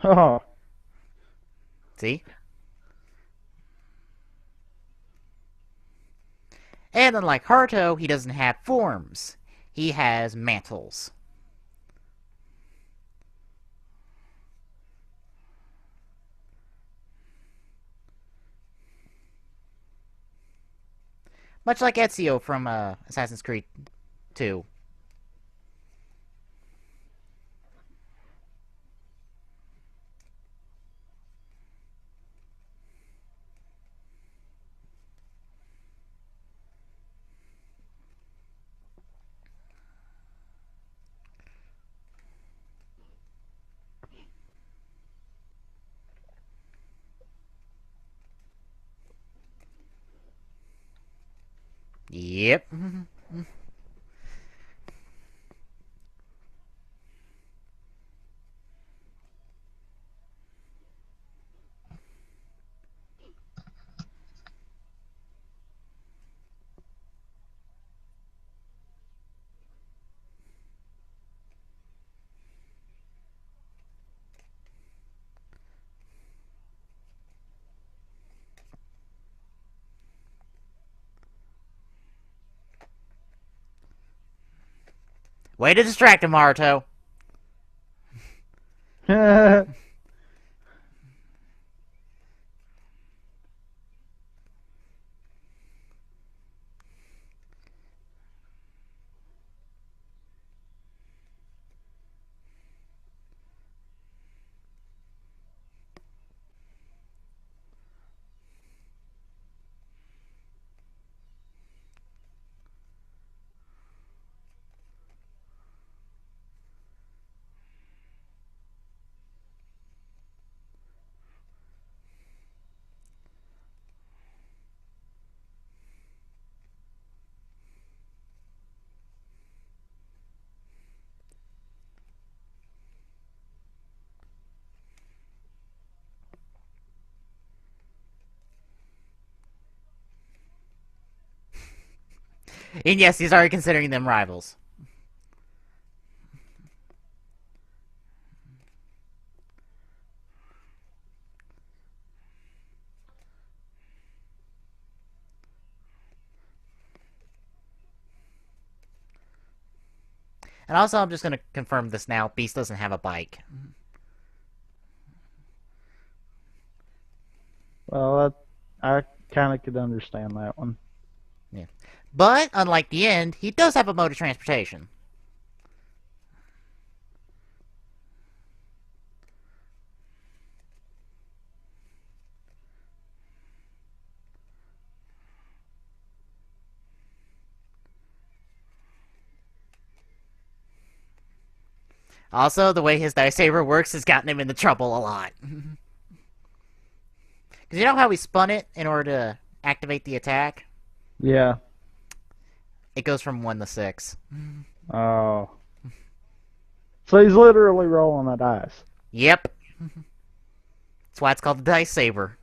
Oh. See? And unlike Haruto, he doesn't have forms. He has mantles. Much like Ezio from Assassin's Creed 2. Yep. Way to distract him, Haruto. And yes, he's already considering them rivals. And also, I'm just going to confirm this now. Beast doesn't have a bike. Well, I kind of could understand that one. Yeah. But, unlike the end, he does have a mode of transportation. Also, the way his dice saber works has gotten him into trouble a lot. Because you know how he spun it in order to activate the attack? Yeah. It goes from 1 to 6. Oh. So he's literally rolling a dice. Yep. That's why it's called the dice saber.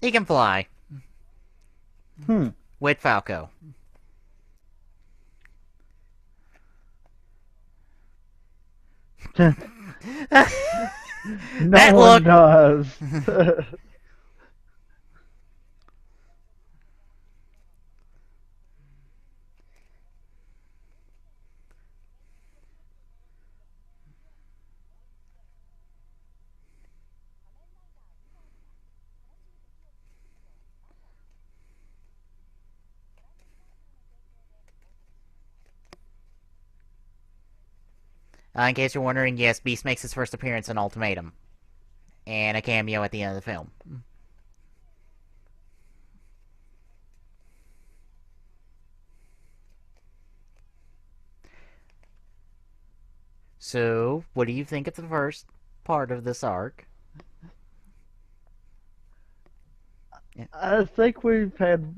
He can fly. Hmm. With Falco. No That one look! does. In case you're wondering, yes, Beast makes his first appearance in Ultimatum. And a cameo at the end of the film. So, what do you think of the first part of this arc? Yeah. I think we've had.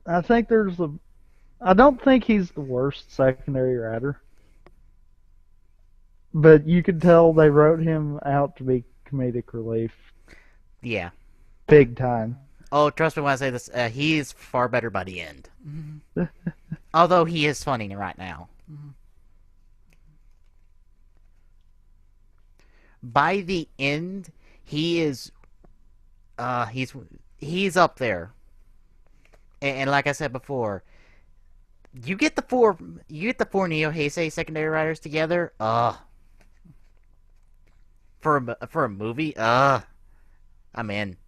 I think there's a. I don't think he's the worst secondary writer, but you could tell they wrote him out to be comedic relief, Yeah. big time. Oh, trust me when I say this, he is far better by the end. Although he is funny right now. By the end, he is, he's up there. And like I said before, you get the four Neo Heisei secondary writers together. For a movie. I'm in.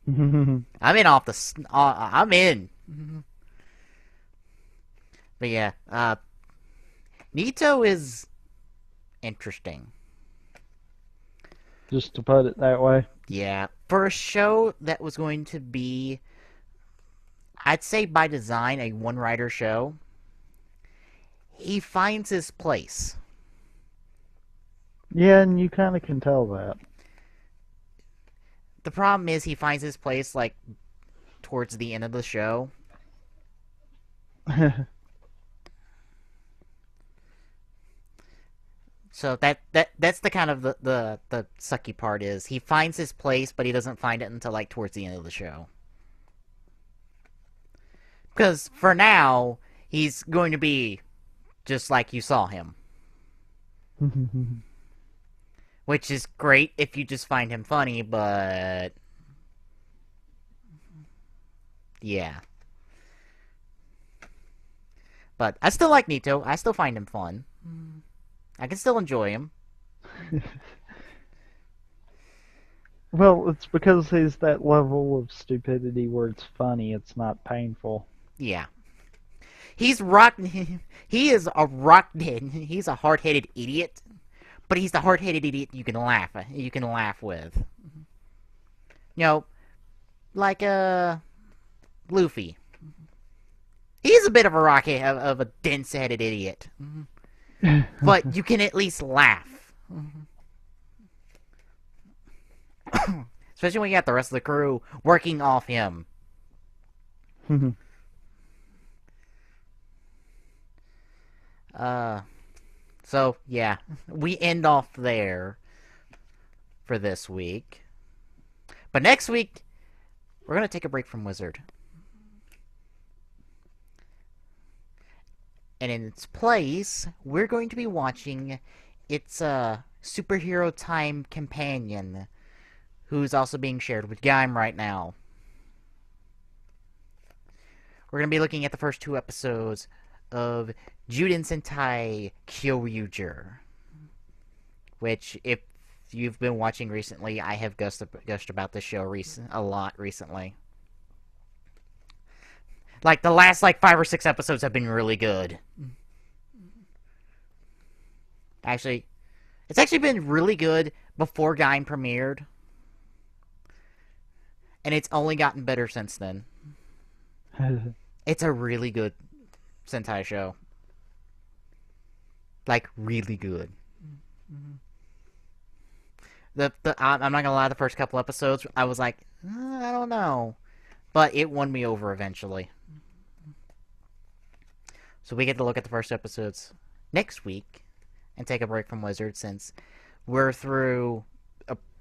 I'm in off the. I'm in. But yeah, Nito is interesting. Just to put it that way. Yeah, for a show that was going to be, I'd say by design, a one-writer show, he finds his place. Yeah, and you kind of can tell that. The problem is he finds his place, like, towards the end of the show. So that's the kind of the sucky part is he finds his place, but he doesn't find it until like towards the end of the show. Because for now, he's going to be just like you saw him, which is great if you just find him funny. But yeah, but I still like Nito. I still find him fun. I can still enjoy him. Well, it's because he's that level of stupidity where it's funny, it's not painful. Yeah. He's rock. He is a rock. He's a hard-headed idiot, but he's the hard-headed idiot you can laugh. You can laugh with. You know, like Luffy. He's a bit of a rocket of a dense-headed idiot, but you can at least laugh. Especially when you got the rest of the crew working off him. Uh, so yeah, we end off there for this week. But next week, we're gonna take a break from Wizard, and in its place, we're going to be watching its superhero time companion, who's also being shared with Gaim right now. We're gonna be looking at the first two episodes of Juden Sentai Kyoryuger, which, if you've been watching recently, I have gushed about this show a lot recently. Like, the last, 5 or 6 episodes have been really good. Actually, it's actually been really good before Gaim premiered, and it's only gotten better since then. It's a really good Sentai show. Like, really good. I'm not gonna lie, the first couple episodes, I was like, I don't know. But it won me over eventually. So we get to look at the first episodes next week and take a break from Wizard, since we're through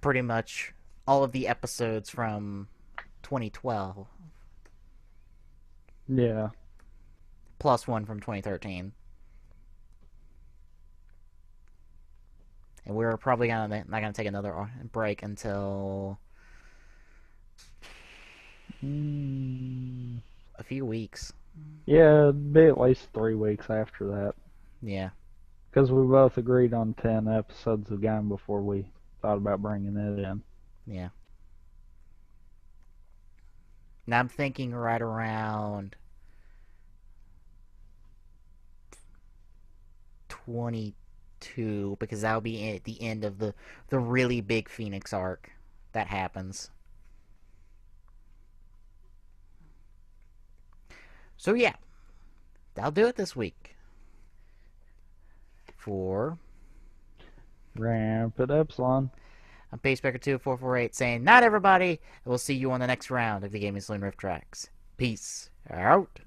pretty much all of the episodes from 2012, Yeah. plus one from 2013. And we're probably not gonna take another break until Mm, a few weeks. yeah, it'd be at least 3 weeks after that. Yeah, Because we both agreed on 10 episodes of Game before we thought about bringing it in. yeah. Now I'm thinking right around 22, because that'll be at the end of the really big Phoenix arc that happens. So yeah, that'll do it this week for Ramp it Epsilon. I'm Pacebacker2448 saying, not everybody, and we'll see you on the next round of the Gaming Saloon Rift Tracks. Peace out.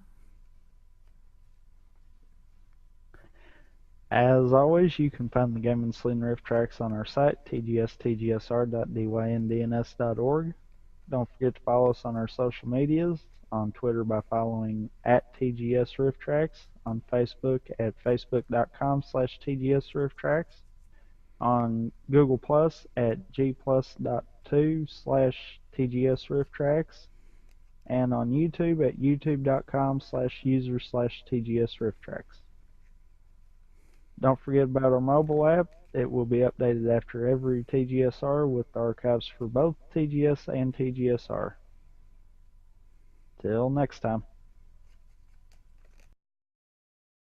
As always, you can find the Game and Saloon Rift tracks on our site, tgstgsr.dynDNS.org. Don't forget to follow us on our social medias, on Twitter by following at TGS Rift Tracks, on Facebook at facebook.com/TGS on Google Plus at gplus.2/TGS Rift Tracks, and on YouTube at youtube.com/user/TGS Rift Tracks. Don't forget about our mobile app. It will be updated after every TGSR with archives for both TGS and TGSR. Till next time.